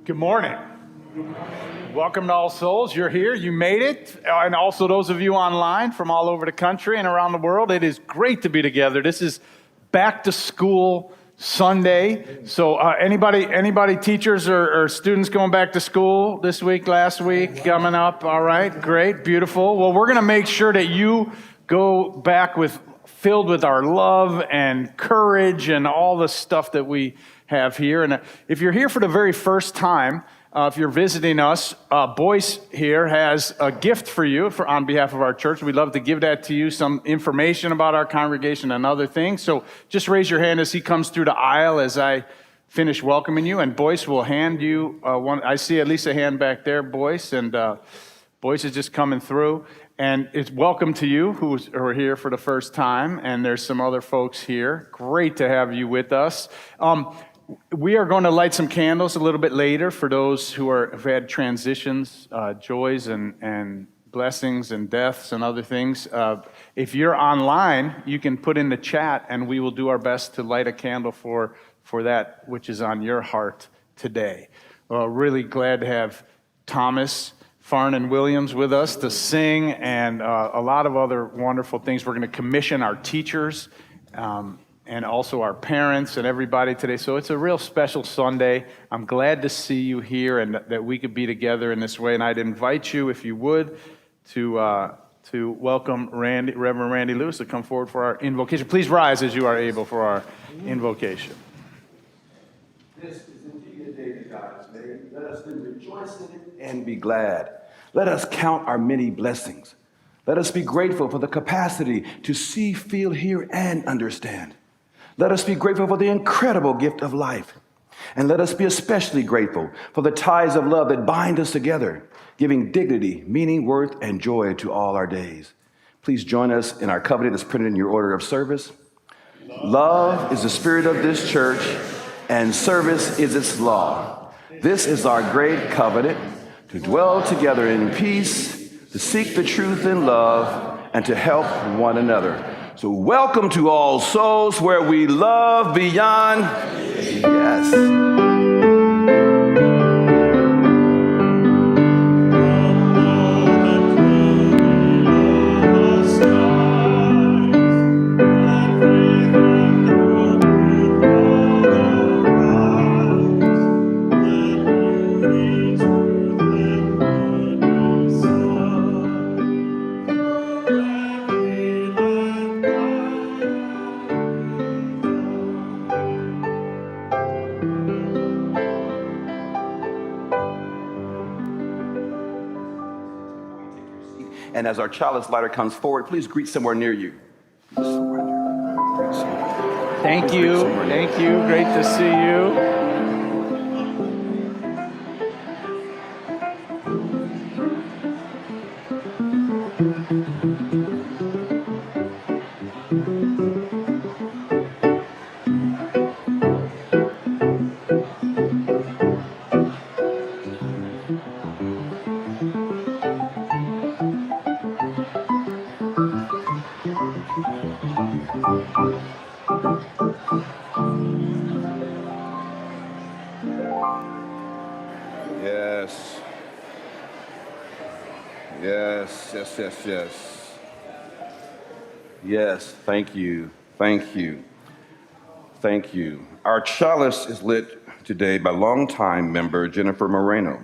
Good morning. Welcome to All Souls. You're here. You made it. And also those of you online from all over the country and around the world, it is great to be together. This is back to school Sunday. So anybody teachers or students going back to school this week, last week, coming up? All right, great, beautiful. Well, we're going to make sure that you go back filled with our love and courage and all the stuff that we have here. And if you're here for the very first time, if you're visiting us, Boyce here has a gift for you on behalf of our church. We'd love to give that to you, some information about our congregation and other things. So just raise your hand as he comes through the aisle as I finish welcoming you. And Boyce will hand you one. I see at least a hand back there, Boyce. And Boyce is just coming through. And it's welcome to you who are here for the first time. And there's some other folks here. Great to have you with us. We are going to light some candles a little bit later for those who have had transitions, joys and blessings and deaths and other things. If you're online, you can put in the chat and we will do our best to light a candle for that which is on your heart today. Really glad to have Thomas Farn and Williams with us to sing and a lot of other wonderful things. We're going to commission our teachers and also our parents and everybody today. So it's a real special Sunday. I'm glad to see you here and that we could be together in this way. And I'd invite you, if you would, to welcome Reverend Randy Lewis to come forward for our invocation. Please rise as you are able for our invocation. This is indeed a day that God has made. Let us then rejoice in it and be glad. Let us count our many blessings. Let us be grateful for the capacity to see, feel, hear, and understand. Let us be grateful for the incredible gift of life. And let us be especially grateful for the ties of love that bind us together, giving dignity, meaning, worth, and joy to all our days. Please join us in our covenant that's printed in your order of service. Love is the spirit of this church, and service is its law. This is our great covenant, to dwell together in peace, to seek the truth in love, and to help one another. So welcome to All Souls, where we love beyond. Yes. And as our chalice lighter comes forward, please greet somewhere near you. Thank you. Thank you. Great to see you. Yes, thank you. Our chalice is lit today by longtime member Jennifer Moreno.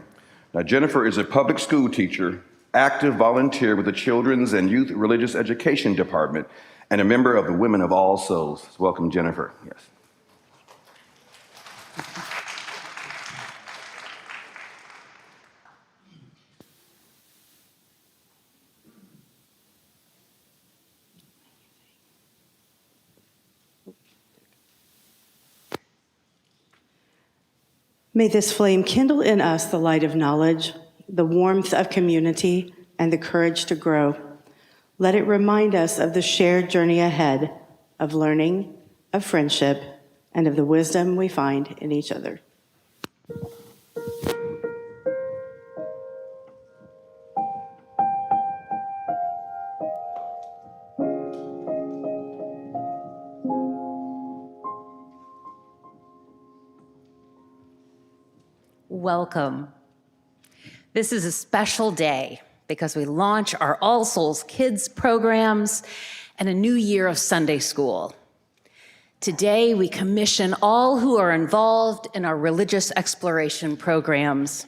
Now, Jennifer is a public school teacher, active volunteer with the Children's and Youth Religious Education Department, and a member of the Women of All Souls. Welcome, Jennifer. Yes. May this flame kindle in us the light of knowledge, the warmth of community, and the courage to grow. Let it remind us of the shared journey ahead, of learning, of friendship, and of the wisdom we find in each other. Welcome. This is a special day because we launch our All Souls Kids programs and a new year of Sunday school. Today, we commission all who are involved in our religious exploration programs.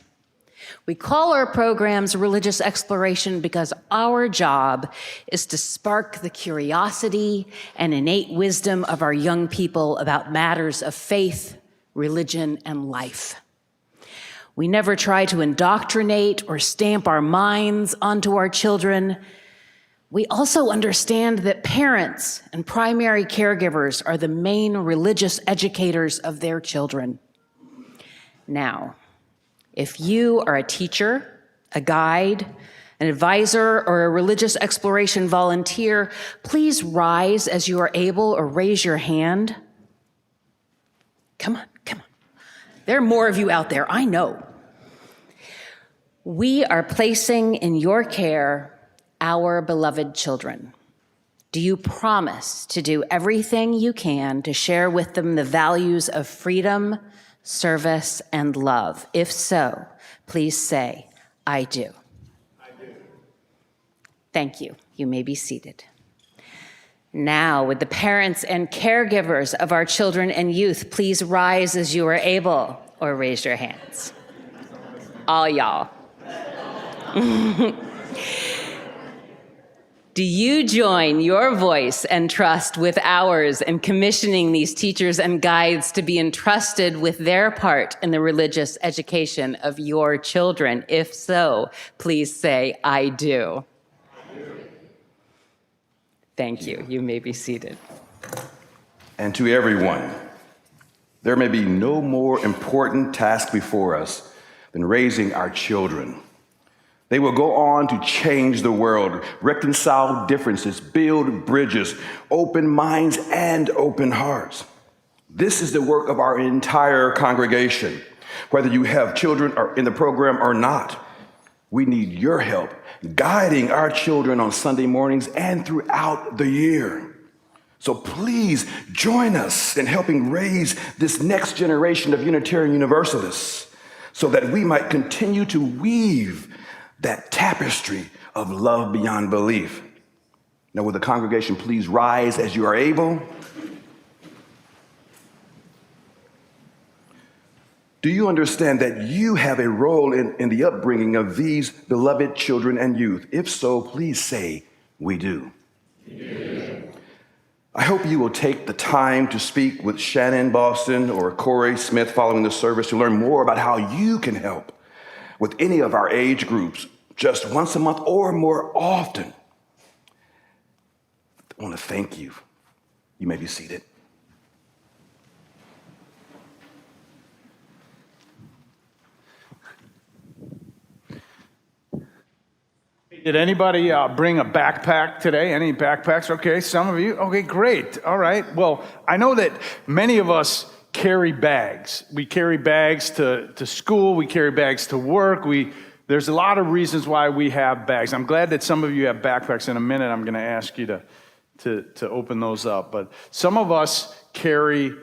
We call our programs religious exploration because our job is to spark the curiosity and innate wisdom of our young people about matters of faith, religion, and life. We never try to indoctrinate or stamp our minds onto our children. We also understand that parents and primary caregivers are the main religious educators of their children. Now, if you are a teacher, a guide, an advisor, or a religious exploration volunteer, please rise as you are able or raise your hand. Come on, come on. There are more of you out there, I know. We are placing in your care our beloved children. Do you promise to do everything you can to share with them the values of freedom, service, and love? If so, please say, I do. I do. Thank you. You may be seated. Now, would the parents and caregivers of our children and youth please rise as you are able, or raise your hands? All y'all. Do you join your voice and trust with ours in commissioning these teachers and guides to be entrusted with their part in the religious education of your children? If so, please say, I do. Thank you. You may be seated. And to everyone, there may be no more important task before us than raising our children. They will go on to change the world, reconcile differences, build bridges, open minds, and open hearts. This is the work of our entire congregation. Whether you have children in the program or not, we need your help guiding our children on Sunday mornings and throughout the year. So please join us in helping raise this next generation of Unitarian Universalists so that we might continue to weave that tapestry of love beyond belief. Now, will the congregation please rise as you are able? Do you understand that you have a role in the upbringing of these beloved children and youth? If so, please say, we do. We do. I hope you will take the time to speak with Shannon Boston or Corey Smith following the service to learn more about how you can help with any of our age groups just once a month or more often. I want to thank you. You may be seated. Did anybody bring a backpack today? Any backpacks? Okay, some of you. Okay, great. All right. Well, I know that many of us carry bags. We carry bags to school. We carry bags to work. There's a lot of reasons why we have bags. I'm glad that some of you have backpacks. In a minute, I'm going to ask you to open those up. But some of us carry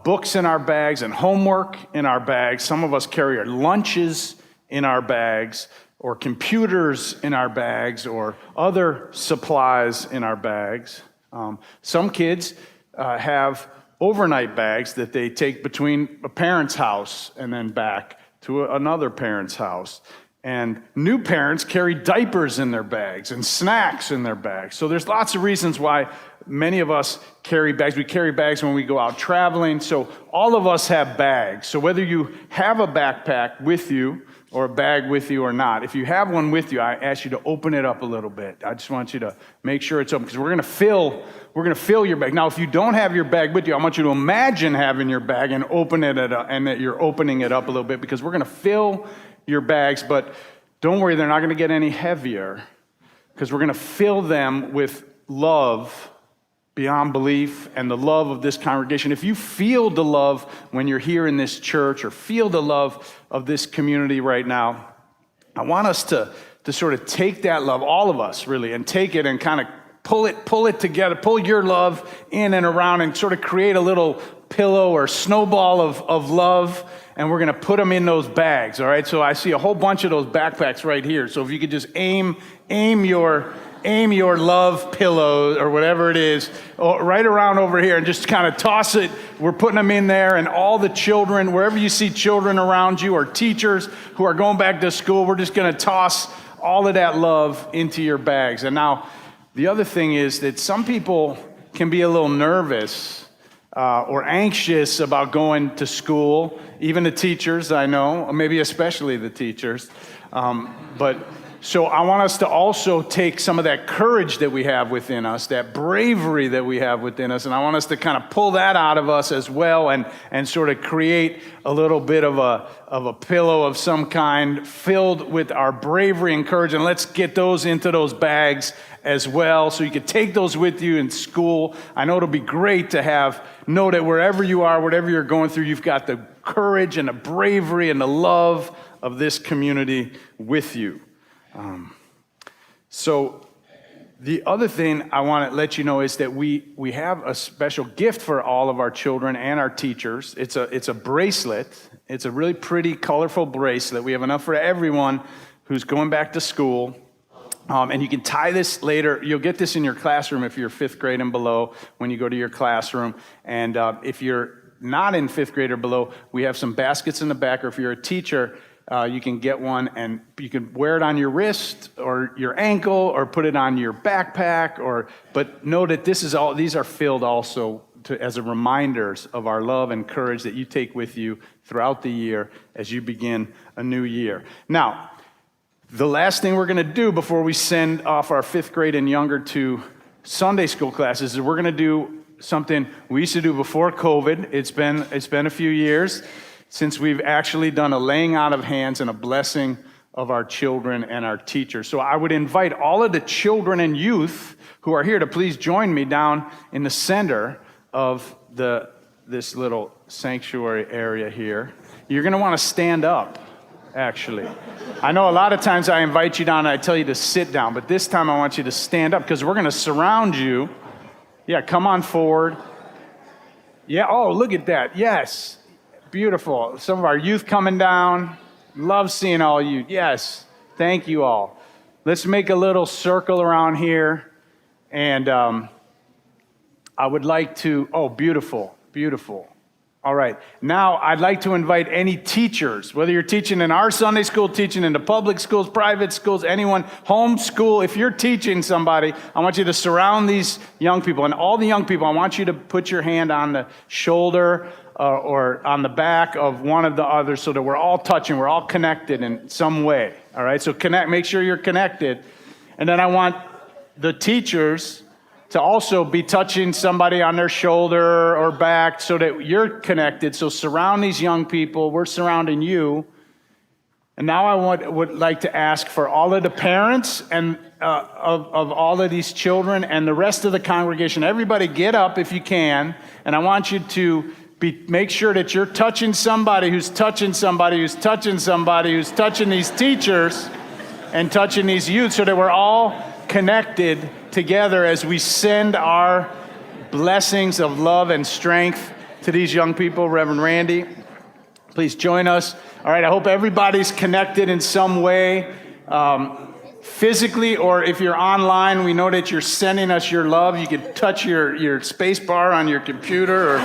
books in our bags and homework in our bags. Some of us carry our lunches in our bags, or computers in our bags, or other supplies in our bags. Some kids have overnight bags that they take between a parent's house and then back to another parent's house. And new parents carry diapers in their bags and snacks in their bags. So there's lots of reasons why many of us carry bags. We carry bags when we go out traveling. So all of us have bags. So whether you have a backpack with you or a bag with you or not, if you have one with you, I ask you to open it up a little bit. I just want you to make sure it's open because we're going to fill your bag. Now, if you don't have your bag with you, I want you to imagine having your bag and open it up, and that you're opening it up a little bit because we're going to fill your bags, but don't worry, they're not going to get any heavier because we're going to fill them with love beyond belief and the love of this congregation. If you feel the love when you're here in this church or feel the love of this community right now, I want us to sort of take that love, all of us really, and take it and kind of pull it together, pull your love in and around and sort of create a little pillow or snowball of love and we're going to put them in those bags, all right? So I see a whole bunch of those backpacks right here. So if you could just aim your love pillow or whatever it is right around over here and just kind of toss it. We're putting them in there, and all the children, wherever you see children around you or teachers who are going back to school, we're just going to toss all of that love into your bags. And now, the other thing is that some people can be a little nervous or anxious about going to school, even the teachers, I know, maybe especially the teachers. So I want us to also take some of that courage that we have within us, that bravery that we have within us, and I want us to kind of pull that out of us as well and sort of create a little bit of a pillow of some kind filled with our bravery and courage, and let's get those into those bags as well, so you can take those with you in school. I know it'll be great to know that wherever you are, whatever you're going through, you've got the courage and the bravery and the love of this community with you. So the other thing I want to let you know is that we have a special gift for all of our children and our teachers. It's a bracelet. It's a really pretty, colorful bracelet. We have enough for everyone who's going back to school. And you can tie this later. You'll get this in your classroom if you're 5th grade and below when you go to your classroom. And if you're not in 5th grade or below, we have some baskets in the back. Or if you're a teacher, you can get one and you can wear it on your wrist or your ankle or put it on your backpack. But know that these are filled also as a reminders of our love and courage that you take with you throughout the year as you begin a new year. Now, the last thing we're going to do before we send off our 5th grade and younger to Sunday school classes is we're going to do something we used to do before COVID. It's been a few years since we've actually done a laying out of hands and a blessing of our children and our teachers. So I would invite all of the children and youth who are here to please join me down in the center of this little sanctuary area here. You're going to want to stand up. Actually, I know a lot of times I invite you down and I tell you to sit down, but this time I want you to stand up because we're going to surround you. Yeah, come on forward. Yeah, oh, look at that. Yes, beautiful. Some of our youth coming down. Love seeing all you. Yes, thank you all. Let's make a little circle around here. And I would like to, beautiful, beautiful. All right, now I'd like to invite any teachers, whether you're teaching in our Sunday school, teaching in the public schools, private schools, anyone, homeschool, if you're teaching somebody, I want you to surround these young people. And all the young people, I want you to put your hand on the shoulder or on the back of one of the others so that we're all touching, we're all connected in some way. All right, so make sure you're connected. And then I want the teachers to also be touching somebody on their shoulder or back so that you're connected. So surround these young people. We're surrounding you. And now I would like to ask for all of the parents and of all of these children and the rest of the congregation, everybody get up if you can. And I want you to make sure that you're touching somebody who's touching somebody who's touching somebody who's touching these teachers and touching these youth so that we're all connected together as we send our blessings of love and strength to these young people. Reverend Randy, please join us. All right, I hope everybody's connected in some way, physically, or if you're online, we know that you're sending us your love. You can touch your space bar on your computer.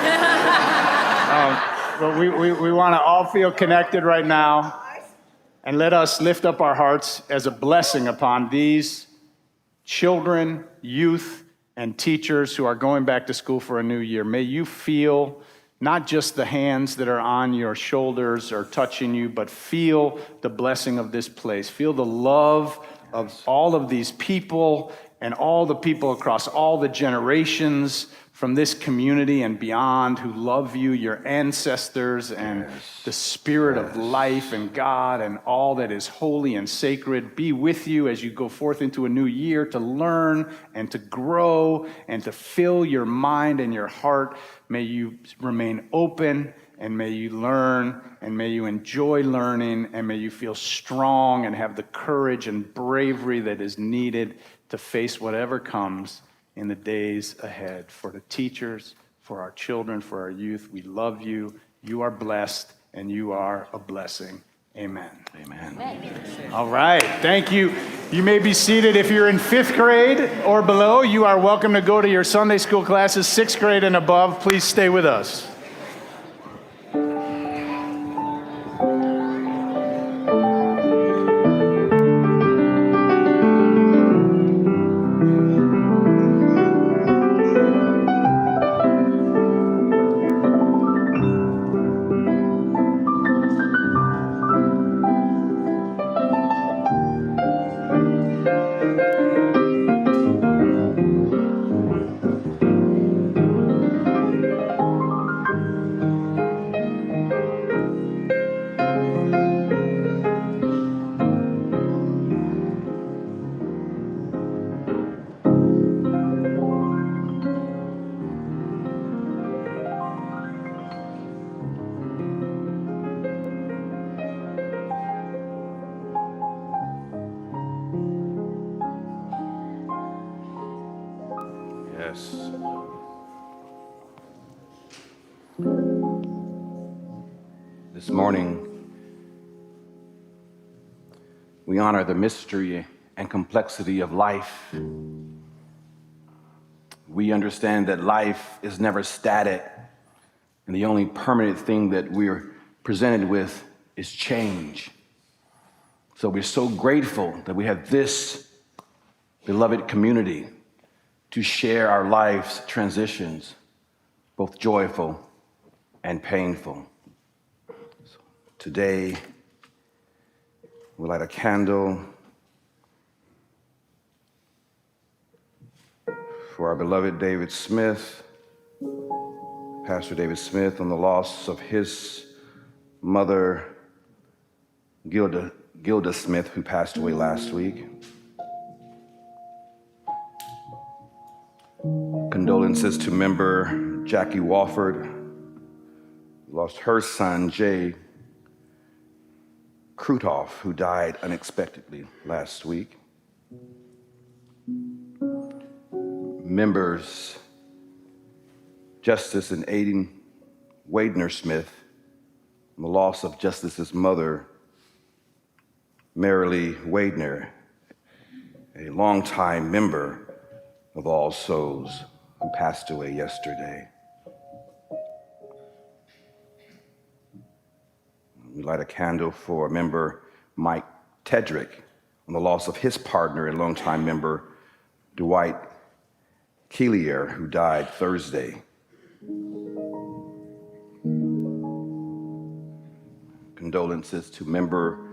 But we want to all feel connected right now. And let us lift up our hearts as a blessing upon these children, youth, and teachers who are going back to school for a new year. May you feel not just the hands that are on your shoulders or touching you, but feel the blessing of this place. Feel the love of all of these people and all the people across all the generations from this community and beyond who love you, your ancestors, and the spirit of life and God and all that is holy and sacred be with you as you go forth into a new year to learn and to grow and to fill your mind and your heart. May you remain open, and may you learn, and may you enjoy learning, and may you feel strong and have the courage and bravery that is needed to face whatever comes in the days ahead. For the teachers, for our children, for our youth, we love you. You are blessed, and you are a blessing. Amen. Amen. All right, thank you. You may be seated. If you're in 5th grade or below, you are welcome to go to your Sunday school classes. 6th grade and above, please stay with us. Yes. This morning, we honor the mystery and complexity of life. We understand that life is never static, and the only permanent thing that we're presented with is change. So we're so grateful that we have this beloved community to share our life's transitions, both joyful and painful. So today, we light a candle for our beloved David Smith, Pastor David Smith, on the loss of his mother, Gilda Smith, who passed away last week. Condolences to member Jackie Wofford, who lost her son, Jay Krutoff, who died unexpectedly last week. Members Justice and Aiden Wadner Smith, and the loss of Justice's mother, Marilee Wadner, a longtime member of All Souls, who passed away yesterday. We light a candle for member Mike Tedrick on the loss of his partner and longtime member Dwight Keelier, who died Thursday. Condolences to member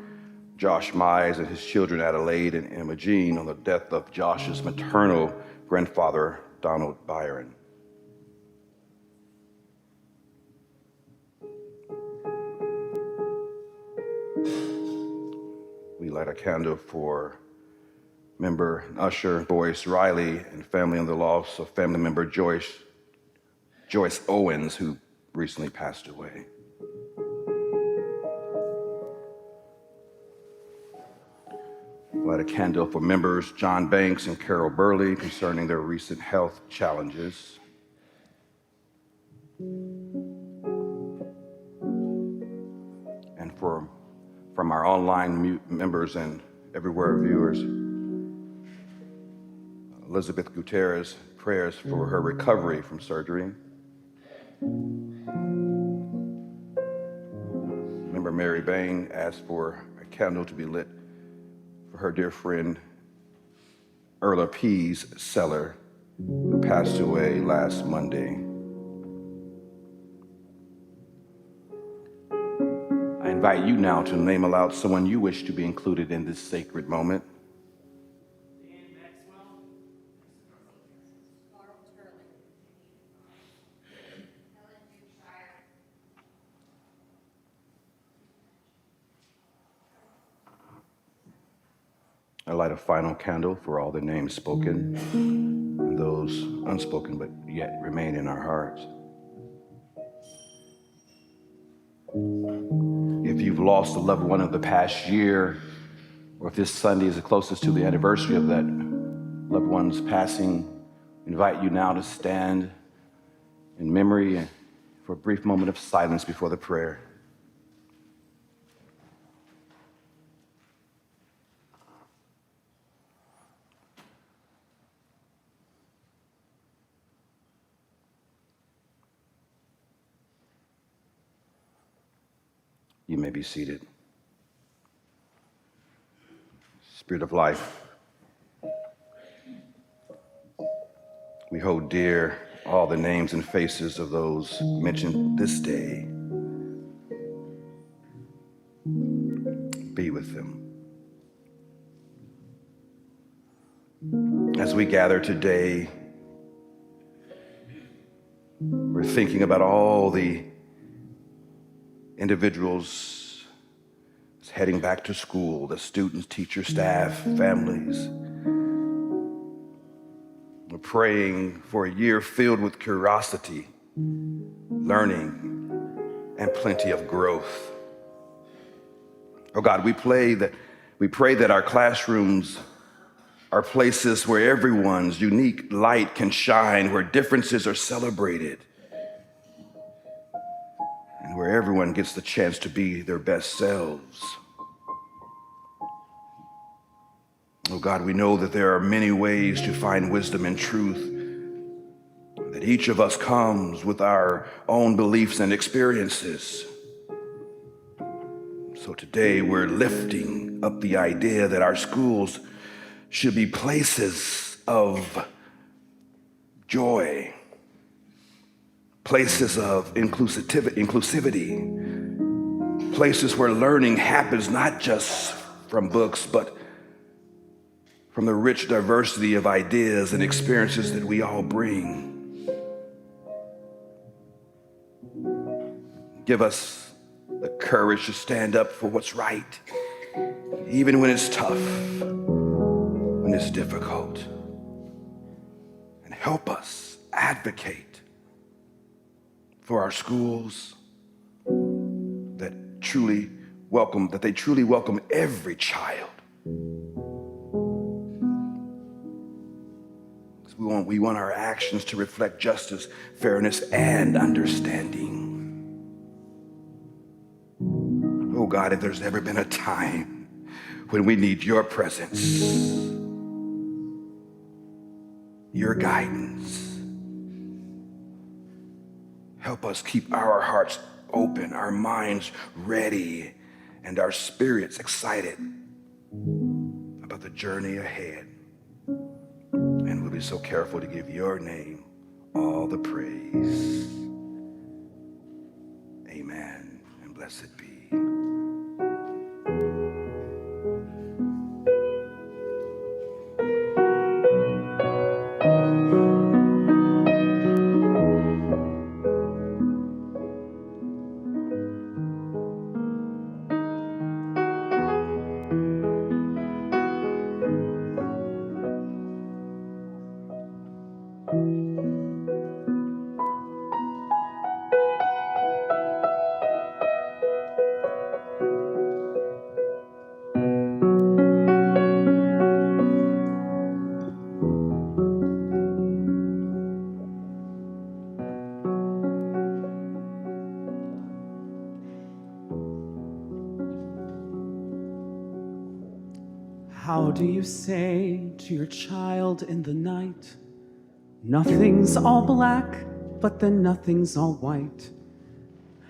Josh Mize and his children Adelaide and Imogene on the death of Josh's maternal grandfather, Donald Byron. We light a candle for member Usher Boyce Riley and family on the loss of family member Joyce Owens, who recently passed away. Light a candle for members John Banks and Carol Burley concerning their recent health challenges. And from our online members and everywhere viewers, Elizabeth Gutierrez, prayers for her recovery from surgery. Member Mary Bain asked for a candle to be lit for her dear friend Erla Pease Seller, who passed away last Monday. I invite you now to name aloud someone you wish to be included in this sacred moment. I light a final candle for all the names spoken and those unspoken but yet remain in our hearts. If you've lost a loved one of the past year, or if this Sunday is the closest to the anniversary of that loved one's passing, I invite you now to stand in memory for a brief moment of silence before the prayer. You may be seated. Spirit of life, we hold dear all the names and faces of those mentioned this day. Be with them. As we gather today, we're thinking about all the individuals heading back to school, the students, teachers, staff, families. We're praying for a year filled with curiosity, learning, and plenty of growth. Oh God, we pray that our classrooms are places where everyone's unique light can shine, where differences are celebrated, and where everyone gets the chance to be their best selves. Oh God, we know that there are many ways to find wisdom and truth, that each of us comes with our own beliefs and experiences. So today we're lifting up the idea that our schools should be places of joy, places of inclusivity, places where learning happens not just from books, but from the rich diversity of ideas and experiences that we all bring. Give us the courage to stand up for what's right, even when it's tough, when it's difficult. And help us advocate for our schools that they truly welcome every child. We want our actions to reflect justice, fairness, and understanding. Oh God, if there's ever been a time when we need your presence, your guidance, help us keep our hearts open, our minds ready, and our spirits excited about the journey ahead. And we'll be so careful to give your name all the praise. Amen, and blessed be. How do you say to your child in the night, nothing's all black, but then nothing's all white?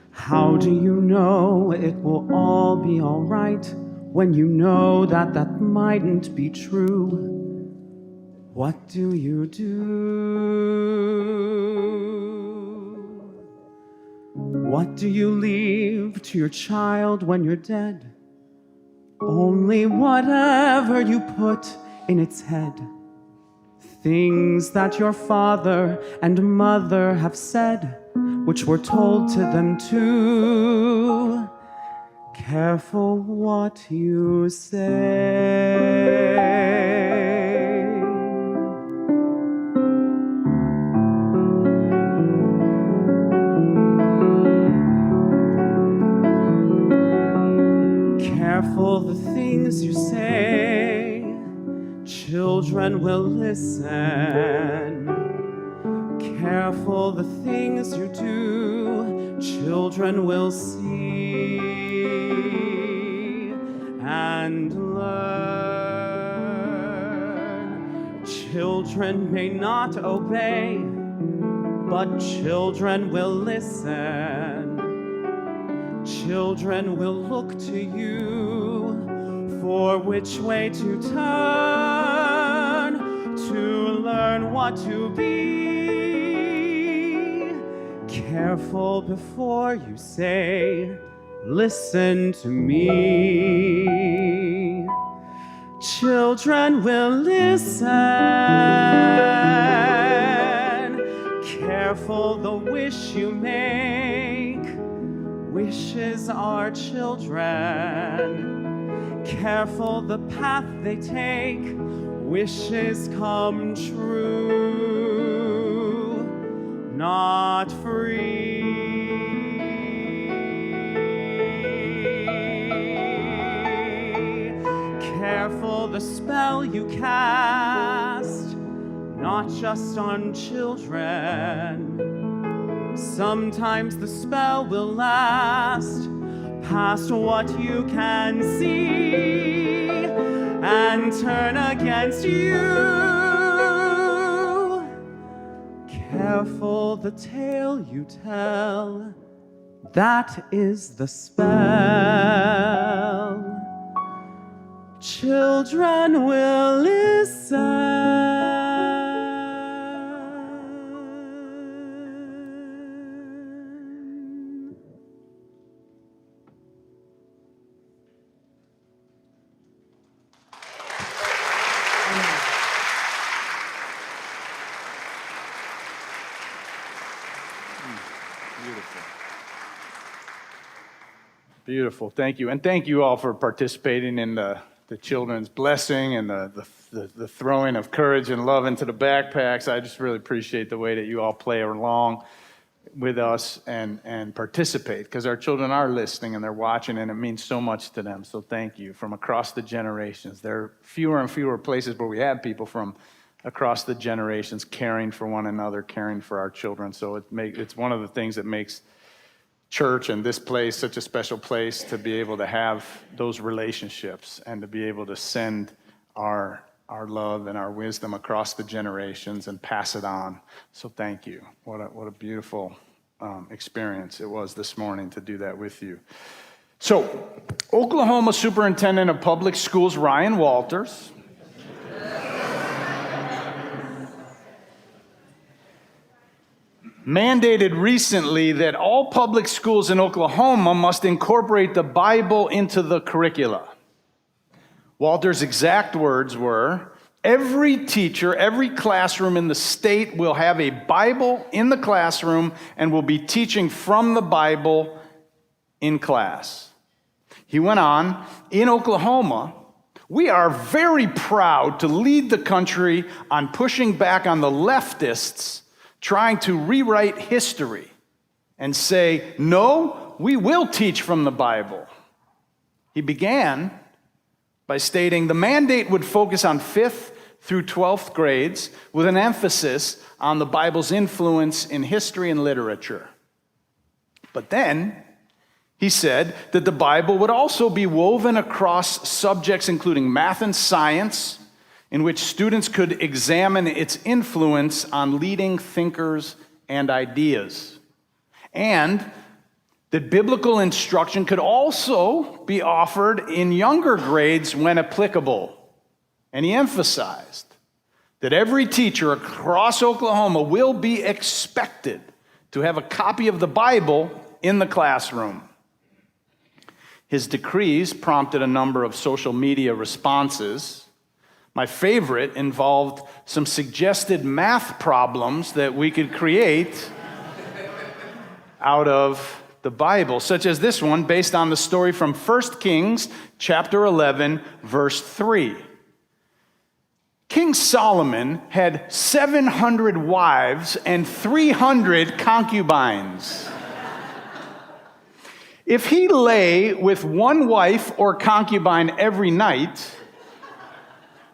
How do you know it will all be all right when you know that that mightn't be true? What do you do? What do you leave to your child when you're dead? Only whatever you put in its head. Things that your father and mother have said, which were told to them too. Careful what you say. Careful the things you say, children will listen. Careful the things you do, children will see and learn. Children may not obey, but children will listen. Children will look to you for which way to turn, to learn what to be. Careful before you say, listen to me. Children will listen. Careful the wish you make. Wishes are children. Careful the path they take. Wishes come true, not free. Careful the spell you cast, not just on children. Sometimes the spell will last past what you can see and turn against you. Careful the tale you tell, that is the spell. Children will listen. Beautiful. Thank you. And thank you all for participating in the children's blessing and the throwing of courage and love into the backpacks. I just really appreciate the way that you all play along with us and participate, because our children are listening and they're watching, and it means so much to them. So thank you from across the generations. There are fewer and fewer places where we have people from across the generations caring for one another, caring for our children. So it's one of the things that makes church and this place such a special place, to be able to have those relationships and to be able to send our love and our wisdom across the generations and pass it on. So thank you. What a beautiful experience it was this morning to do that with you. So Oklahoma Superintendent of Public Schools Ryan Walters mandated recently that all public schools in Oklahoma must incorporate the Bible into the curricula. Walter's exact words were, every teacher, every classroom in the state will have a Bible in the classroom and will be teaching from the Bible in class. He went on, in Oklahoma, we are very proud to lead the country on pushing back on the leftists trying to rewrite history and say, no, we will teach from the Bible. He began by stating the mandate would focus on 5th through 12th grades with an emphasis on the Bible's influence in history and literature. But then he said that the Bible would also be woven across subjects including math and science, in which students could examine its influence on leading thinkers and ideas. And that biblical instruction could also be offered in younger grades when applicable. And he emphasized that every teacher across Oklahoma will be expected to have a copy of the Bible in the classroom. His decrees prompted a number of social media responses. My favorite involved some suggested math problems that we could create out of the Bible, such as this one based on the story from 1 Kings chapter 11, verse 3. King Solomon had 700 wives and 300 concubines. If he lay with one wife or concubine every night,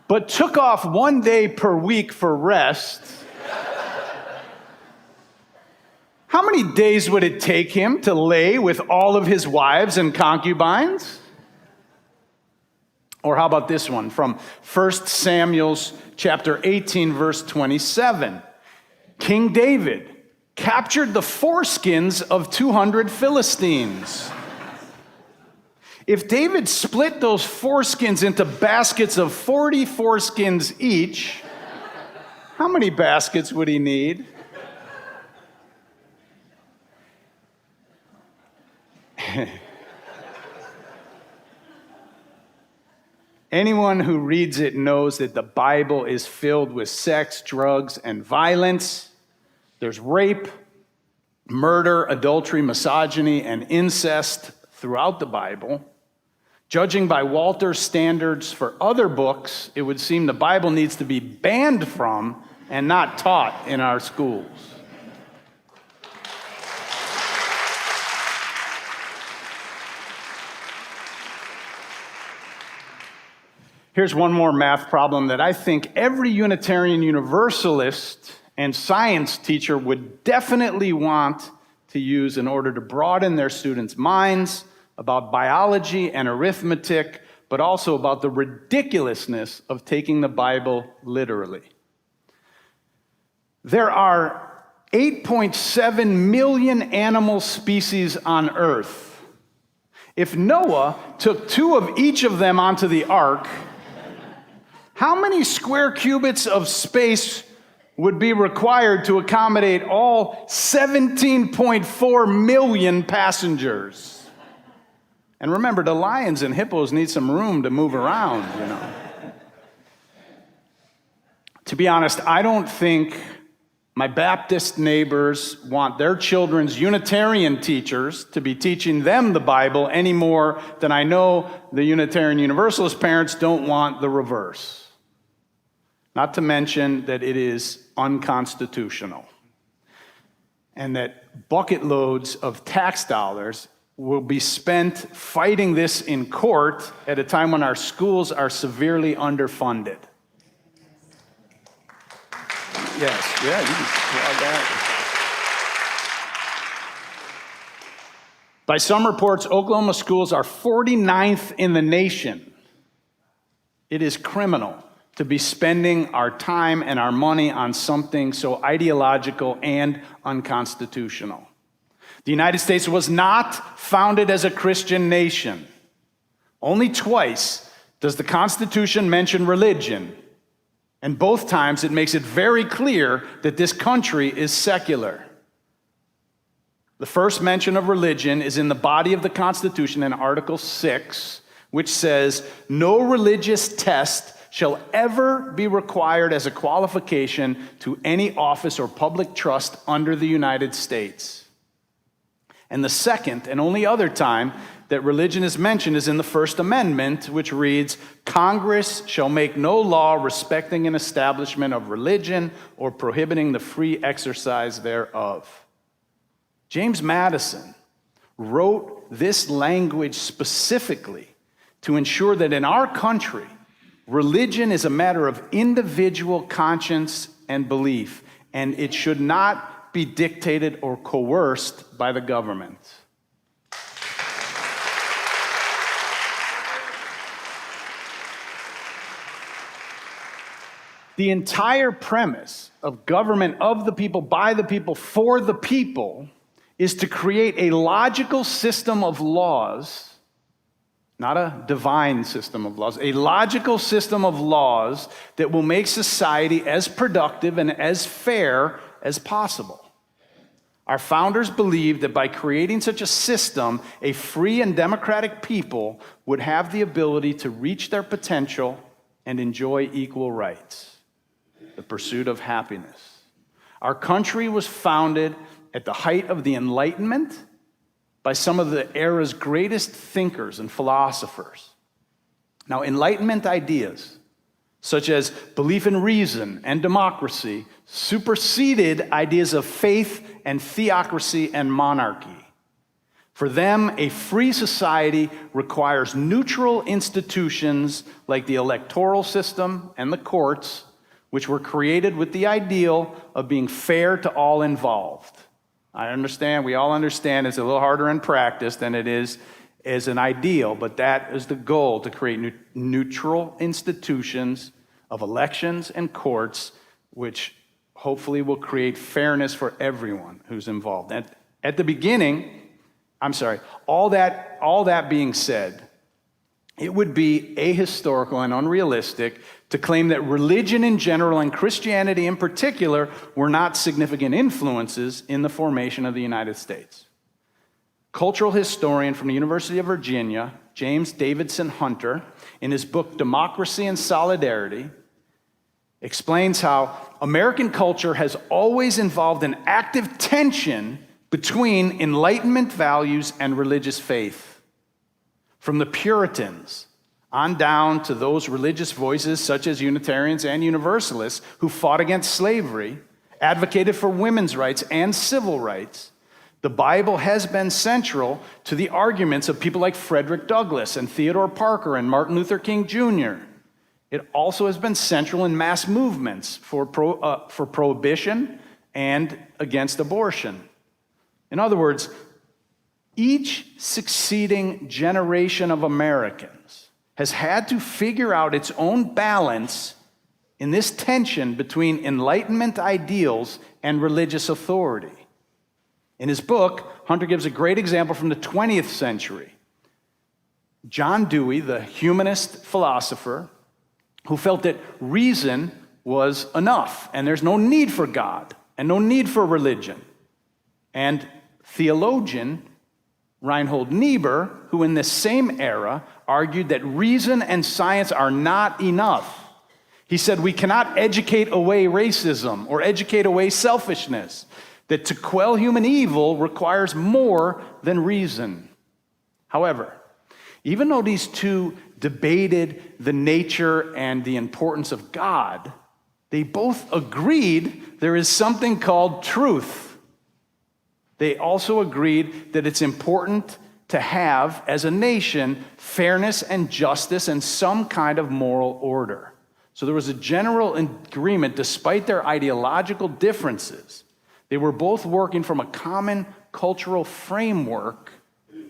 but took off one day per week for rest, how many days would it take him to lay with all of his wives and concubines? Or how about this one from 1 Samuel chapter 18, verse 27. King David captured the foreskins of 200 Philistines. If David split those foreskins into baskets of 40 foreskins each, how many baskets would he need? Anyone who reads it knows that the Bible is filled with sex, drugs, and violence. There's rape, murder, adultery, misogyny, and incest throughout the Bible. Judging by Walter's standards for other books, it would seem the Bible needs to be banned from and not taught in our schools. Here's one more math problem that I think every Unitarian Universalist and science teacher would definitely want to use in order to broaden their students' minds about biology and arithmetic, but also about the ridiculousness of taking the Bible literally. There are 8.7 million animal species on Earth. If Noah took 2 of each of them onto the ark, how many square cubits of space would be required to accommodate all 17.4 million passengers? And remember, the lions and hippos need some room to move around, you know. To be honest, I don't think my Baptist neighbors want their children's Unitarian teachers to be teaching them the Bible any more than I know the Unitarian Universalist parents don't want the reverse. Not to mention that it is unconstitutional, and that bucket loads of tax dollars will be spent fighting this in court at a time when our schools are severely underfunded. Yes, yeah, you can plug that. By some reports, Oklahoma schools are 49th in the nation. It is criminal to be spending our time and our money on something so ideological and unconstitutional. The United States was not founded as a Christian nation. Only twice does the Constitution mention religion, and both times it makes it very clear that this country is secular. The first mention of religion is in the body of the Constitution in Article 6, which says, "No religious test shall ever be required as a qualification to any office or public trust under the United States." And the second and only other time that religion is mentioned is in the First Amendment, which reads, "Congress shall make no law respecting an establishment of religion or prohibiting the free exercise thereof." James Madison wrote this language specifically to ensure that in our country, religion is a matter of individual conscience and belief, and it should not be dictated or coerced by the government. The entire premise of government of the people, by the people, for the people is to create a logical system of laws. Not a divine system of laws, a logical system of laws that will make society as productive and as fair as possible. Our founders believed that by creating such a system, a free and democratic people would have the ability to reach their potential and enjoy equal rights, the pursuit of happiness. Our country was founded at the height of the Enlightenment by some of the era's greatest thinkers and philosophers. Now, Enlightenment ideas, such as belief in reason and democracy, superseded ideas of faith and theocracy and monarchy. For them, a free society requires neutral institutions like the electoral system and the courts, which were created with the ideal of being fair to all involved. I understand, we all understand it's a little harder in practice than it is as an ideal, but that is the goal, to create neutral institutions of elections and courts, which hopefully will create fairness for everyone who's involved. At the beginning, all that being said, it would be ahistorical and unrealistic to claim that religion in general and Christianity in particular were not significant influences in the formation of the United States. Cultural historian from the University of Virginia, James Davidson Hunter, in his book Democracy and Solidarity, explains how American culture has always involved an active tension between Enlightenment values and religious faith. From the Puritans on down to those religious voices such as Unitarians and Universalists who fought against slavery, advocated for women's rights and civil rights, the Bible has been central to the arguments of people like Frederick Douglass and Theodore Parker and Martin Luther King Jr. It also has been central in mass movements for prohibition and against abortion. In other words, each succeeding generation of Americans has had to figure out its own balance in this tension between Enlightenment ideals and religious authority. In his book, Hunter gives a great example from the 20th century. John Dewey, the humanist philosopher, who felt that reason was enough and there's no need for God and no need for religion. And theologian Reinhold Niebuhr, who in this same era argued that reason and science are not enough. He said we cannot educate away racism or educate away selfishness, that to quell human evil requires more than reason. However, even though these two debated the nature and the importance of God, they both agreed there is something called truth. They also agreed that it's important to have, as a nation, fairness and justice and some kind of moral order. So there was a general agreement, despite their ideological differences. They were both working from a common cultural framework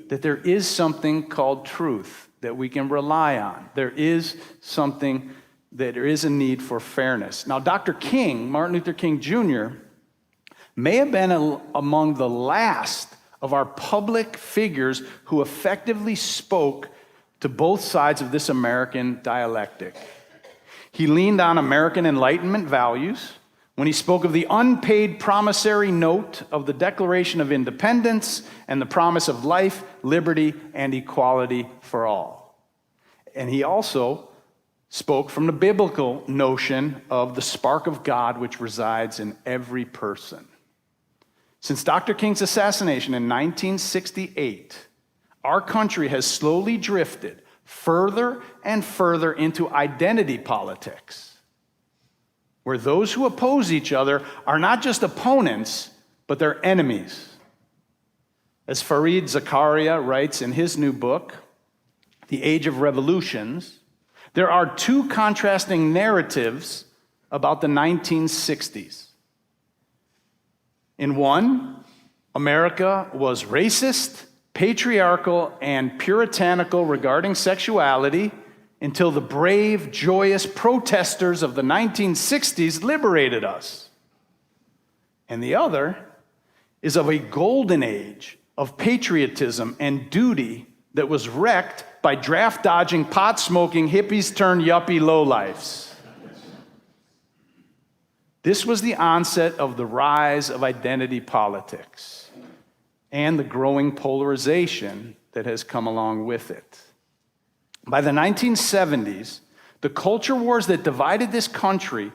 that there is something called truth that we can rely on. There is a need for fairness. Now, Dr. King, Martin Luther King Jr., may have been among the last of our public figures who effectively spoke to both sides of this American dialectic. He leaned on American Enlightenment values when he spoke of the unpaid promissory note of the Declaration of Independence and the promise of life, liberty, and equality for all. And he also spoke from the biblical notion of the spark of God which resides in every person. Since Dr. King's assassination in 1968, our country has slowly drifted further and further into identity politics, where those who oppose each other are not just opponents, but they're enemies. As Fareed Zakaria writes in his new book, The Age of Revolutions, there are two contrasting narratives about the 1960s. In one, America was racist, patriarchal, and puritanical regarding sexuality until the brave, joyous protesters of the 1960s liberated us. And the other is of a golden age of patriotism and duty that was wrecked by draft-dodging, pot-smoking, hippies-turned-yuppie lowlifes. This was the onset of the rise of identity politics and the growing polarization that has come along with it. By the 1970s, the culture wars that divided this country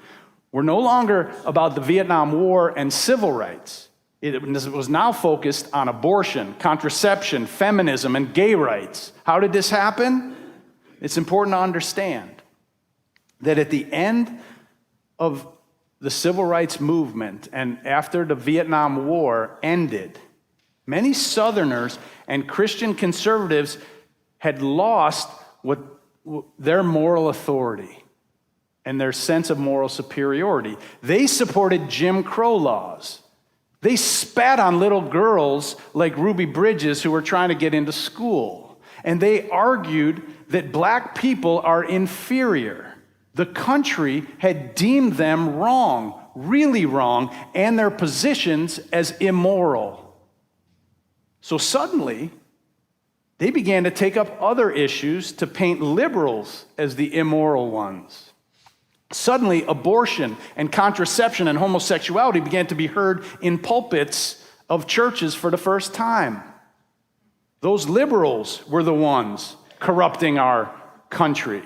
were no longer about the Vietnam War and civil rights. It was now focused on abortion, contraception, feminism, and gay rights. How did this happen? It's important to understand that at the end of the civil rights movement and after the Vietnam War ended, many Southerners and Christian conservatives had lost their moral authority and their sense of moral superiority. They supported Jim Crow laws. They spat on little girls like Ruby Bridges who were trying to get into school. And they argued that black people are inferior. The country had deemed them wrong, really wrong, and their positions as immoral. So suddenly, they began to take up other issues to paint liberals as the immoral ones. Suddenly, abortion and contraception and homosexuality began to be heard in pulpits of churches for the first time. Those liberals were the ones corrupting our country.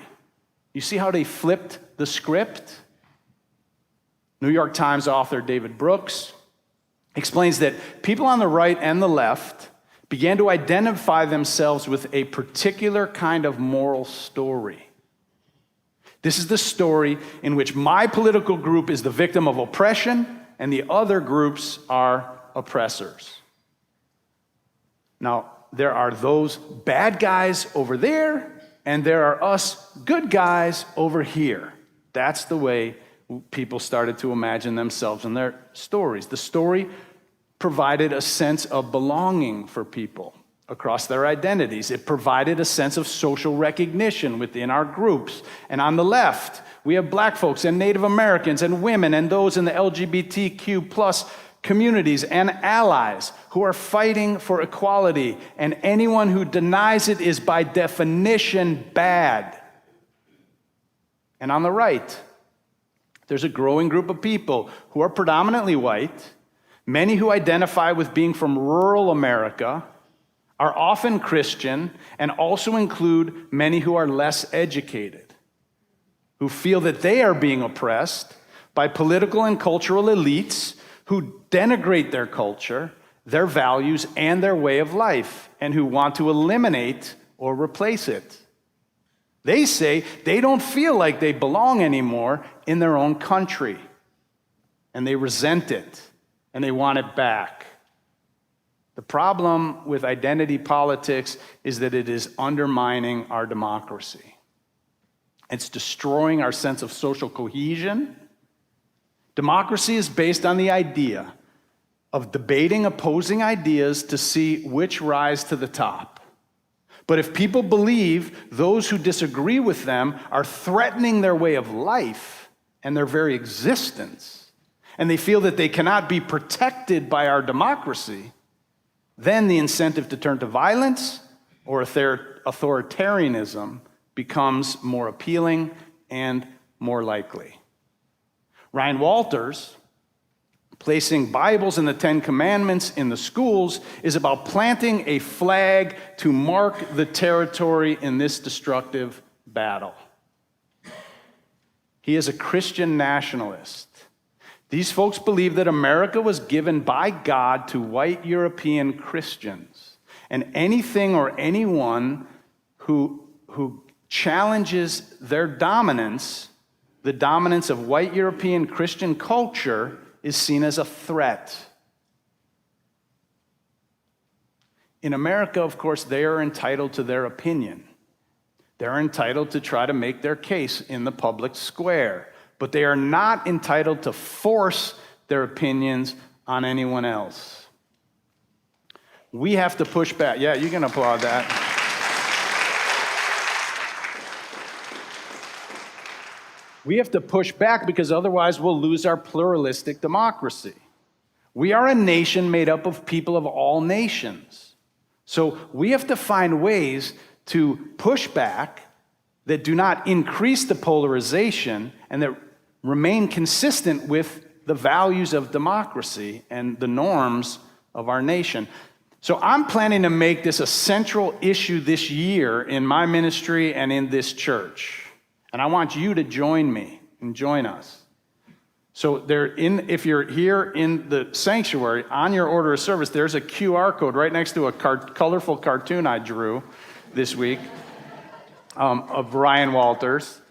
You see how they flipped the script? New York Times author David Brooks explains that people on the right and the left began to identify themselves with a particular kind of moral story. This is the story in which my political group is the victim of oppression and the other groups are oppressors. Now, there are those bad guys over there, and there are us good guys over here. That's the way people started to imagine themselves in their stories. The story provided a sense of belonging for people across their identities. It provided a sense of social recognition within our groups. And on the left, we have black folks and Native Americans and women and those in the LGBTQ plus communities and allies who are fighting for equality, and anyone who denies it is by definition bad. And on the right, there's a growing group of people who are predominantly white, many who identify with being from rural America, are often Christian, and also include many who are less educated, who feel that they are being oppressed by political and cultural elites who denigrate their culture, their values, and their way of life, and who want to eliminate or replace it. They say they don't feel like they belong anymore in their own country, and they resent it, and they want it back. The problem with identity politics is that it is undermining our democracy. It's destroying our sense of social cohesion. Democracy is based on the idea of debating opposing ideas to see which rise to the top. But if people believe those who disagree with them are threatening their way of life and their very existence, and they feel that they cannot be protected by our democracy, then the incentive to turn to violence or authoritarianism becomes more appealing and more likely. Ryan Walters, placing Bibles and the Ten Commandments in the schools, is about planting a flag to mark the territory in this destructive battle. He is a Christian nationalist. These folks believe that America was given by God to white European Christians, and anything or anyone who challenges their dominance, the dominance of white European Christian culture, is seen as a threat. In America, of course, they are entitled to their opinion. They're entitled to try to make their case in the public square, but they are not entitled to force their opinions on anyone else. We have to push back. Yeah, you can applaud that. We have to push back because otherwise we'll lose our pluralistic democracy. We are a nation made up of people of all nations. So we have to find ways to push back that do not increase the polarization and that remain consistent with the values of democracy and the norms of our nation. So I'm planning to make this a central issue this year in my ministry and in this church. And I want you to join me and join us. So if you're here in the sanctuary, on your order of service, there's a QR code right next to a colorful cartoon I drew this week of Ryan Walters.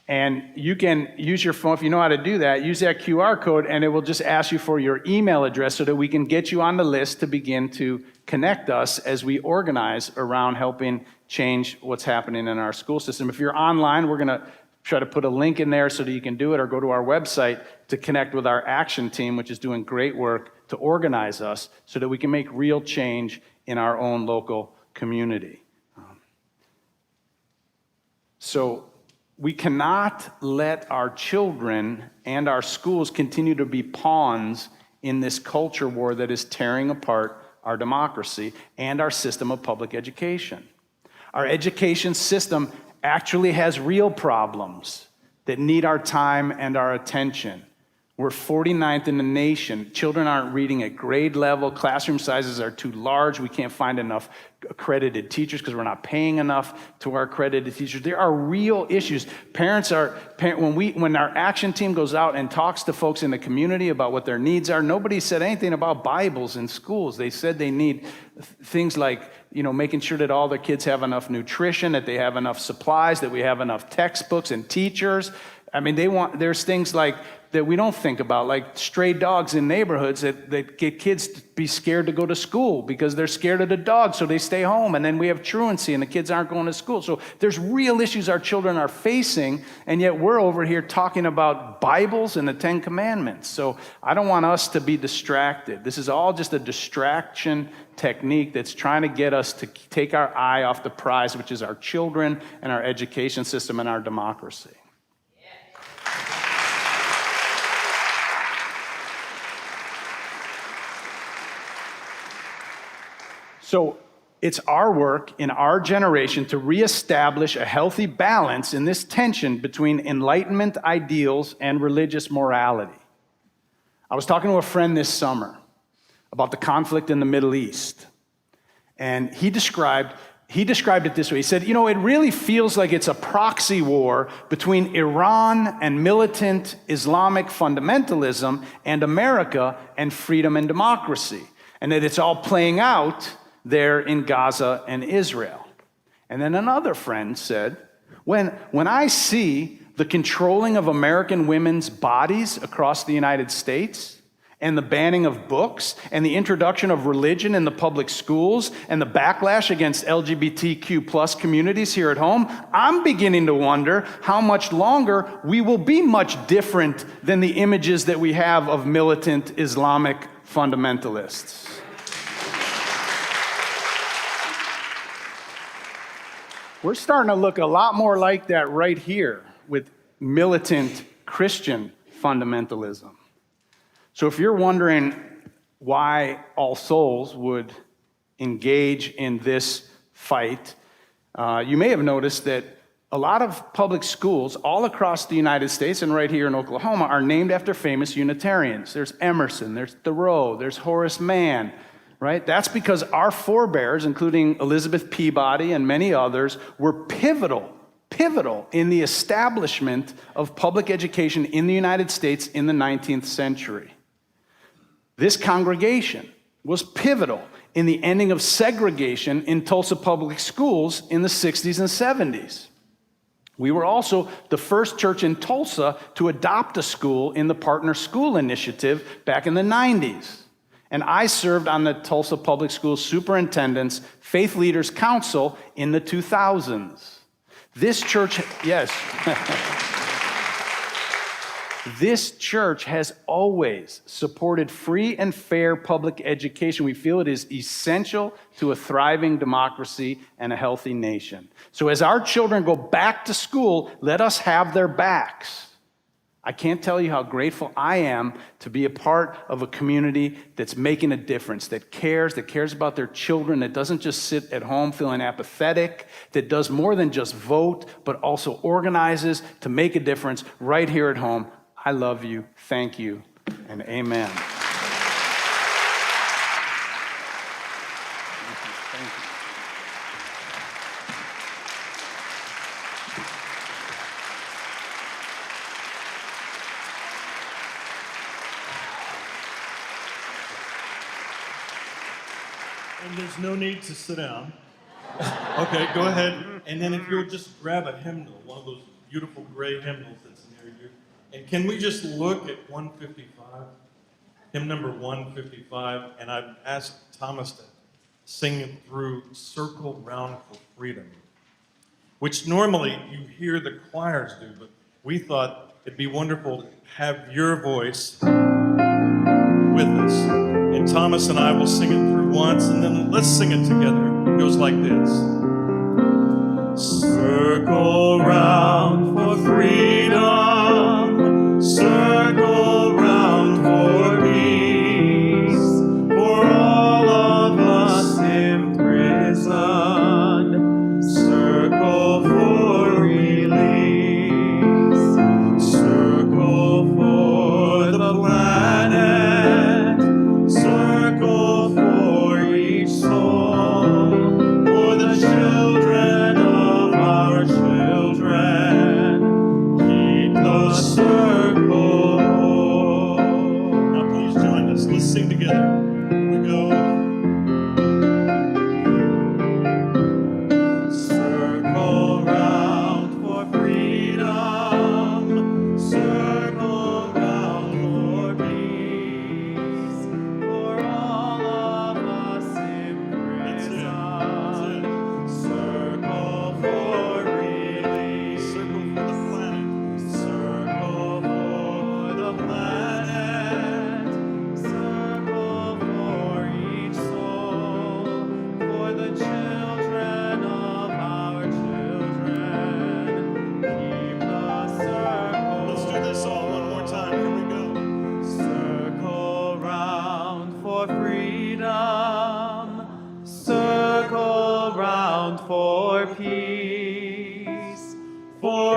And you can use your phone, if you know how to do that, use that QR code, and it will just ask you for your email address so that we can get you on the list to begin to connect us as we organize around helping change what's happening in our school system. If you're online, we're going to try to put a link in there so that you can do it, or go to our website to connect with our action team, which is doing great work to organize us so that we can make real change in our own local community. So we cannot let our children and our schools continue to be pawns in this culture war that is tearing apart our democracy and our system of public education. Our education system actually has real problems that need our time and our attention. We're 49th in the nation. Children aren't reading at grade level. Classroom sizes are too large. We can't find enough accredited teachers because we're not paying enough to our accredited teachers. There are real issues. When our action team goes out and talks to folks in the community about what their needs are, nobody said anything about Bibles in schools. They said they need things like, making sure that all their kids have enough nutrition, that they have enough supplies, that we have enough textbooks and teachers. I mean, there's things like that we don't think about, like stray dogs in neighborhoods that get kids to be scared to go to school because they're scared of the dogs, so they stay home. And then we have truancy and the kids aren't going to school. So there's real issues our children are facing, and yet we're over here talking about Bibles and the Ten Commandments. So I don't want us to be distracted. This is all just a distraction technique that's trying to get us to take our eye off the prize, which is our children and our education system and our democracy. So it's our work in our generation to reestablish a healthy balance in this tension between Enlightenment ideals and religious morality. I was talking to a friend this summer about the conflict in the Middle East, and he described it this way. He said, it really feels like it's a proxy war between Iran and militant Islamic fundamentalism and America and freedom and democracy, and that it's all playing out there in Gaza and Israel. And then another friend said, when I see the controlling of American women's bodies across the United States, and the banning of books, and the introduction of religion in the public schools, and the backlash against LGBTQ plus communities here at home, I'm beginning to wonder how much longer we will be much different than the images that we have of militant Islamic fundamentalists. We're starting to look a lot more like that right here with militant Christian fundamentalism. So if you're wondering why All Souls would engage in this fight, you may have noticed that a lot of public schools all across the United States and right here in Oklahoma are named after famous Unitarians. There's Emerson, there's Thoreau, there's Horace Mann. Right? That's because our forebears, including Elizabeth Peabody and many others, were pivotal in the establishment of public education in the United States in the 19th century. This congregation was pivotal in the ending of segregation in Tulsa public schools in the 60s and 70s. We were also the first church in Tulsa to adopt a school in the Partner School Initiative back in the 90s. And I served on the Tulsa Public Schools Superintendent's Faith Leaders Council in the 2000s. This church, yes, this church has always supported free and fair public education. We feel it is essential to a thriving democracy and a healthy nation. So as our children go back to school, let us have their backs. I can't tell you how grateful I am to be a part of a community that's making a difference, that cares about their children, that doesn't just sit at home feeling apathetic, that does more than just vote, but also organizes to make a difference right here at home. I love you, thank you, and amen. And there's no need to sit down. Okay, go ahead. And then if you'll just grab a hymnal, one of those beautiful gray hymnals that's near you. And can we just look at 155? Hymn number 155. And I've asked Thomas to sing it through Circle Round for Freedom, which normally you hear the choirs do, but we thought it'd be wonderful to have your voice with us. And Thomas and I will sing it through once, and then let's sing it together. It goes like this. Circle round for freedom, circle round for peace, for all of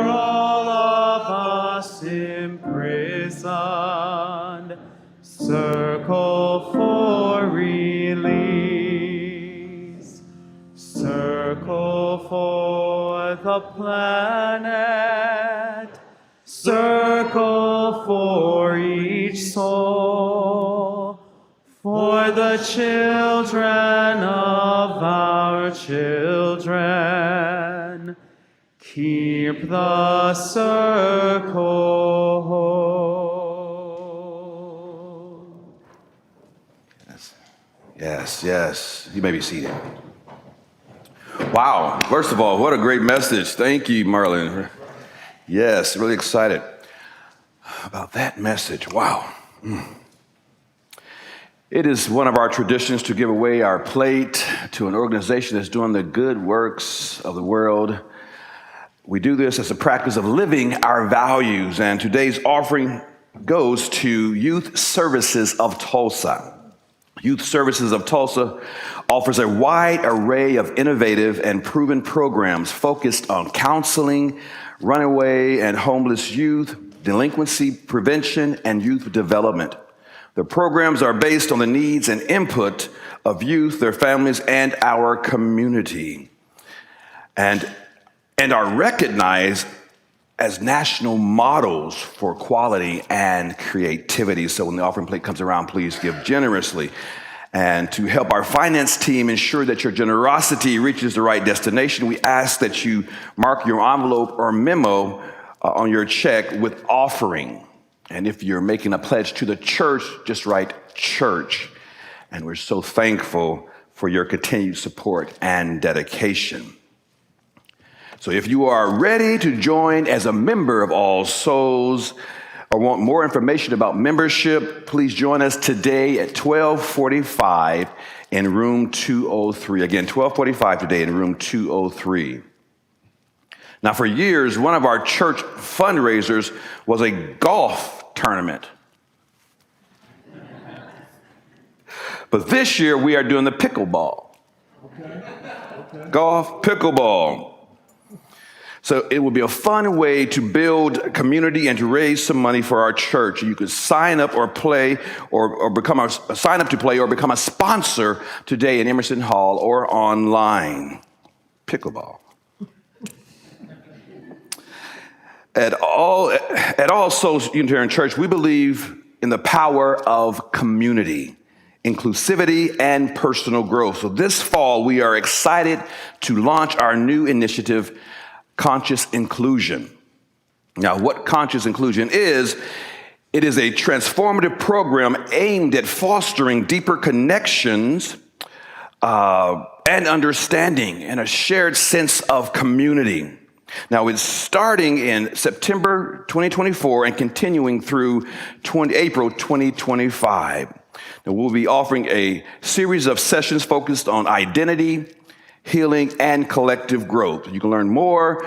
all of us imprisoned. Circle for release. Circle for the planet. Circle for each soul. For the children of our children. Keep the circle. Yes. You may be seated. Wow. First of all, what a great message. Thank you, Marlon. Yes, really excited about that message. Wow. It is one of our traditions to give away our plate to an organization that's doing the good works of the world. We do this as a practice of living our values, and today's offering goes to Youth Services of Tulsa. Youth Services of Tulsa offers a wide array of innovative and proven programs focused on counseling, runaway and homeless youth, delinquency prevention, and youth development. The programs are based on the needs and input of youth, their families, and our community, and are recognized as national models for quality and creativity. So when the offering plate comes around, please give generously. And to help our finance team ensure that your generosity reaches the right destination, we ask that you mark your envelope or memo on your check with offering. And if you're making a pledge to the church, just write church. And we're so thankful for your continued support and dedication. So if you are ready to join as a member of All Souls or want more information about membership, please join us today at 12:45 in room 203. Again, 12:45 today in room 203. Now, for years, one of our church fundraisers was a golf tournament. But this year, we are doing the pickleball. Golf, pickleball. So it will be a fun way to build community and to raise some money for our church. You could sign up or play or become sign up to play or become a sponsor today in Emerson Hall or online. Pickleball. At All Souls Unitarian Church, we believe in the power of community, inclusivity, and personal growth. So this fall, we are excited to launch our new initiative, Conscious Inclusion. Now, what Conscious Inclusion is, it is a transformative program aimed at fostering deeper connections and understanding and a shared sense of community. Now, it's starting in September 2024 and continuing through April 2025. Now, we'll be offering a series of sessions focused on identity, healing, and collective growth. You can learn more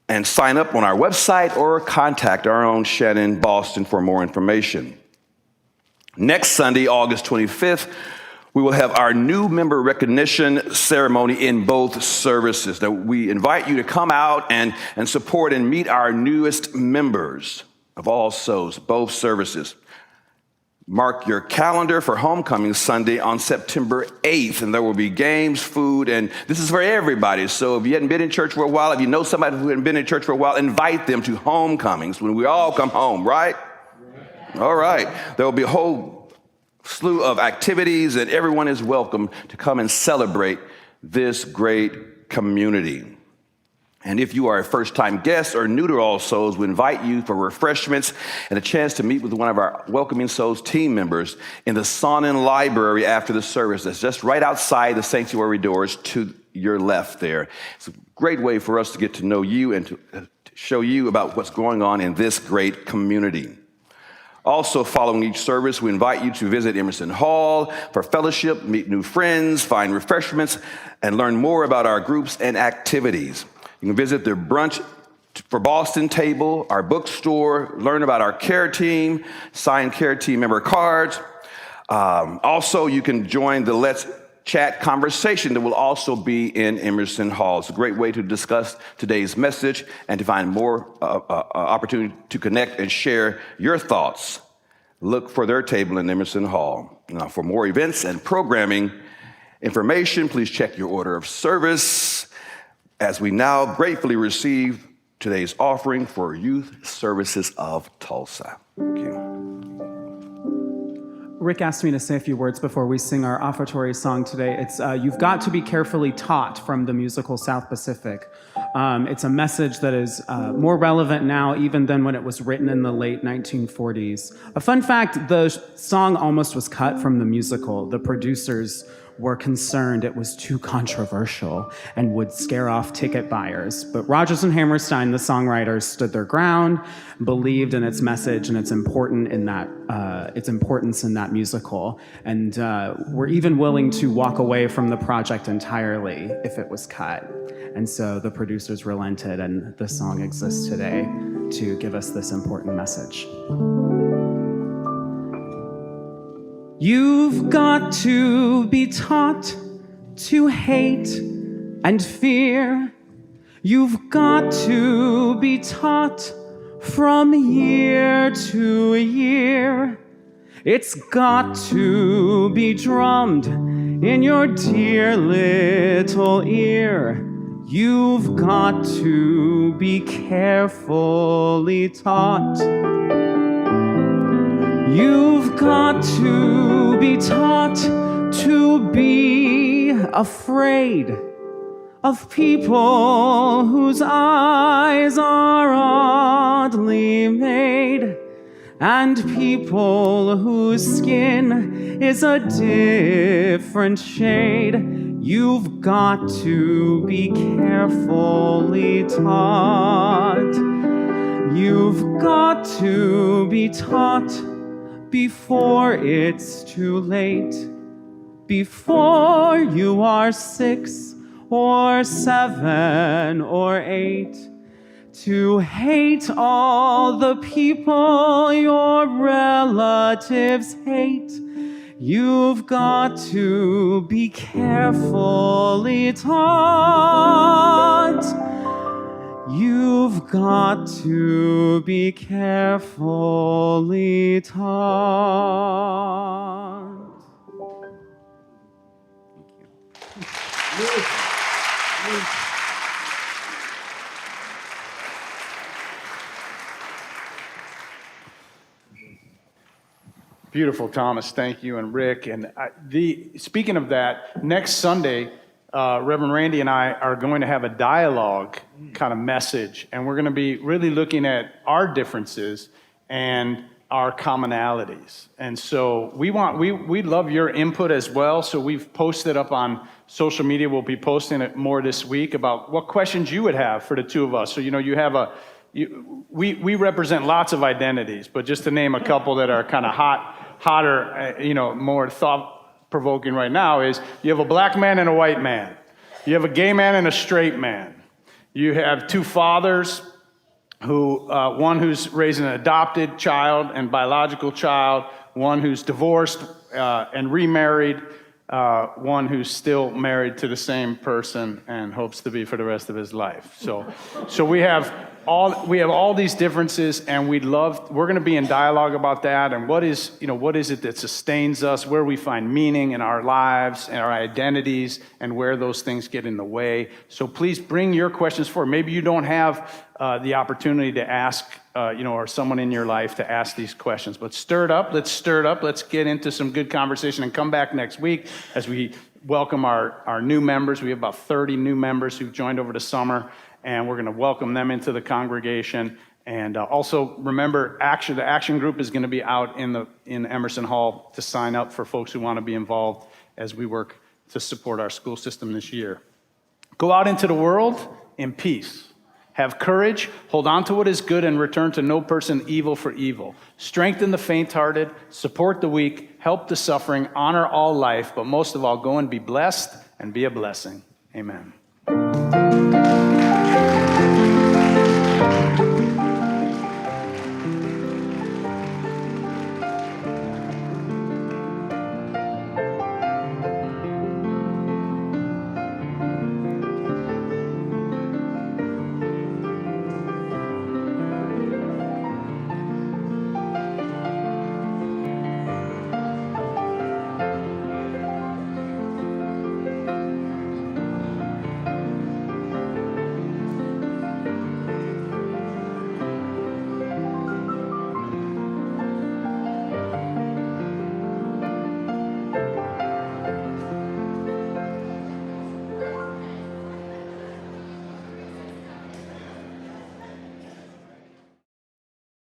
and sign up on our website or contact our own Shannon Boston for more information. Next Sunday, August 25th, we will have our new member recognition ceremony in both services. Now, we invite you to come out and support and meet our newest members of All Souls, both services. Mark your calendar for Homecoming Sunday on September 8th, and there will be games, food, and this is for everybody. So if you hadn't been in church for a while, if you know somebody who hadn't been in church for a while, invite them to Homecomings when we all come home, right? All right. There will be a whole slew of activities, and everyone is welcome to come and celebrate this great community. And if you are a first-time guest or new to All Souls, we invite you for refreshments and a chance to meet with one of our Welcoming Souls team members in the Sonnen Library after the service. That's just right outside the sanctuary doors to your left there. It's a great way for us to get to know you and to show you about what's going on in this great community. Also, following each service, we invite you to visit Emerson Hall for fellowship, meet new friends, find refreshments, and learn more about our groups and activities. You can visit the Brunch for Boston table, our bookstore, learn about our care team, sign care team member cards. Also, you can join the Let's chat conversation that will also be in Emerson Hall. It's a great way to discuss today's message and to find more opportunity to connect and share your thoughts. Look for their table in Emerson Hall. Now, for more events and programming information, please check your order of service as we now gratefully receive today's offering for Youth Services of Tulsa. Thank you. Rick asked me to say a few words before we sing our offertory song today. It's You've Got to Be Carefully Taught from the musical South Pacific. It's a message that is more relevant now even than when it was written in the late 1940s. A fun fact, the song almost was cut from the musical. The producers were concerned it was too controversial and would scare off ticket buyers. But Rodgers and Hammerstein, the songwriters, stood their ground, believed in its message and its importance in that musical, and were even willing to walk away from the project entirely if it was cut. And so the producers relented, and the song exists today to give us this important message. You've got to be taught to hate and fear. You've got to be taught from year to year. It's got to be drummed in your dear little ear. You've got to be carefully taught. You've got to be taught to be afraid of people whose eyes are oddly made, and people whose skin is a different shade. You've got to be carefully taught. You've got to be taught before it's too late, before you are 6 or 7 or 8, to hate all the people your relatives hate. You've got to be carefully taught. You've got to be carefully taught. Beautiful, Thomas. Thank you, and Rick. And speaking of that, next Sunday, Reverend Randy and I are going to have a dialogue kind of message, and we're going to be really looking at our differences and our commonalities. And so we love your input as well. So we've posted up on social media. We'll be posting it more this week about what questions you would have for the two of us. So you have we represent lots of identities, but just to name a couple that are kind of hotter, more thought-provoking right now is you have a black man and a white man. You have a gay man and a straight man. You have two fathers, one who's raising an adopted child and biological child, one who's divorced and remarried, one who's still married to the same person and hopes to be for the rest of his life. So we have all these differences, and we're going to be in dialogue about that, and what is it that sustains us, where we find meaning in our lives and our identities, and where those things get in the way. So please bring your questions forward. Maybe you don't have the opportunity to ask, or someone in your life to ask these questions, but stir it up. Let's get into some good conversation, and come back next week as we welcome our new members. We have about 30 new members who've joined over the summer, and we're going to welcome them into the congregation. And also remember, the action group is going to be out in Emerson Hall to sign up for folks who want to be involved as we work to support our school system this year. Go out into the world in peace. Have courage, hold on to what is good, and return to no person evil for evil. Strengthen the faint-hearted, support the weak, help the suffering, honor all life, but most of all, go and be blessed and be a blessing. Amen.